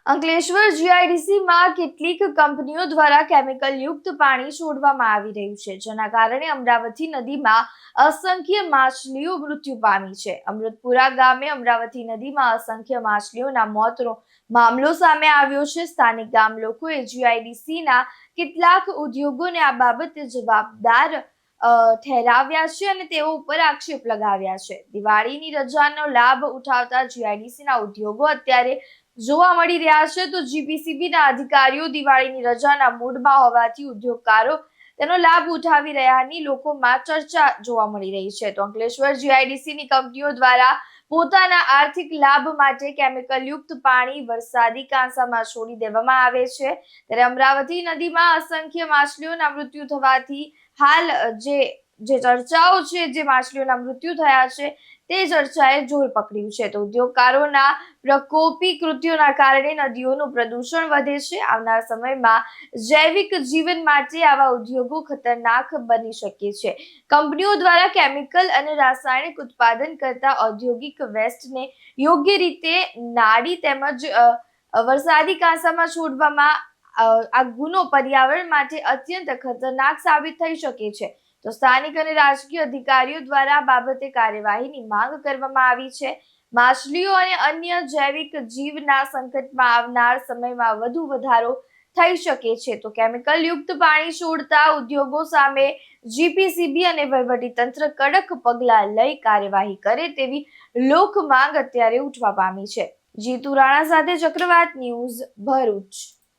અંકલેશ્વર જીઆઈડીસીમાં કેટલીક કંપનીઓ દ્વારા કેમિકલ યુક્ત પાણી છોડવામાં આવી રહ્યું છે, જેના કારણે અમરાવતી નદીમાં અસંખ્ય માછલીઓ મૃત્યુ પામી છે. અમૃતપુરા ગામે અમરાવતી નદીમાં અસંખ્ય માછલીઓના મોતનો મામલો સામે આવ્યો છે. સ્થાનિક ગામ લોકોએ જીઆઈડીસીના કેટલાક ઉદ્યોગોને આ બાબતે જવાબદાર ઠેરાવ્યા છે અને તેઓ ઉપર આક્ષેપ લગાવ્યા છે. દિવાળીની રજાનો લાભ ઉઠાવતા જીઆઈડીસીના ઉદ્યોગો અત્યારે જોવા મળી રહ્યા છે, તો જીપીસીબીના અધિકારીઓ દિવાળીની રજાના મૂડમાં હોવાથી ઉદ્યોગકારો તેનો લાભ ઉઠાવી રહ્યાની લોકોમાં ચર્ચા જોવા મળી રહી છે. તો અંકલેશ્વર જીઆઈડીસીની કંપનીઓ દ્વારા પોતાના આર્થિક લાભ માટે કેમિકલ યુક્ત પાણી વરસાદી કાંસામાં છોડી દેવામાં આવે છે, ત્યારે અમરાવતી નદીમાં અસંખ્ય માછલીઓના મૃત્યુ થવાથી હાલ જે ચર્ચાઓ છે, જે માછલીઓના મૃત્યુ થયા છે તે ચર્ચાએ જોર પકડ્યું છે. તો ઉદ્યોગકારોના પ્રકોપી કૃત્યોના કારણે નદીઓનું પ્રદૂષણ વધે છે. આવનાર સમયમાં જૈવિક જીવન માટે આવા ઉદ્યોગો ખતરનાક બની શકે છે. કંપનીઓ દ્વારા કેમિકલ અને રાસાયણિક ઉત્પાદન કરતા ઔદ્યોગિક વેસ્ટને યોગ્ય રીતે નાળી તેમજ વરસાદી કાંસામાં છોડવામાં આ ગુનો પર્યાવરણ માટે અત્યંત ખતરનાક સાબિત થઈ શકે છે. તો સ્થાનિક અને રાજકીય અધિકારીઓ દ્વારા આ બાબતે કાર્યવાહીની માંગ કરવામાં આવી છે. માછલીઓ અને અન્ય જૈવિક જીવના સંકટમાં આવનાર સમયમાં વધુ વધારો થઈ શકે છે. તો કેમિકલ યુક્ત પાણી છોડતા ઉદ્યોગો સામે જીપીસીબી અને વહીવટીતંત્ર કડક પગલાં લઈ કાર્યવાહી કરે તેવી લોક માંગ અત્યારે ઉઠવા પામી છે. જીતુ રાણા સાથે ચક્રવાત ન્યૂઝ, ભરૂચ.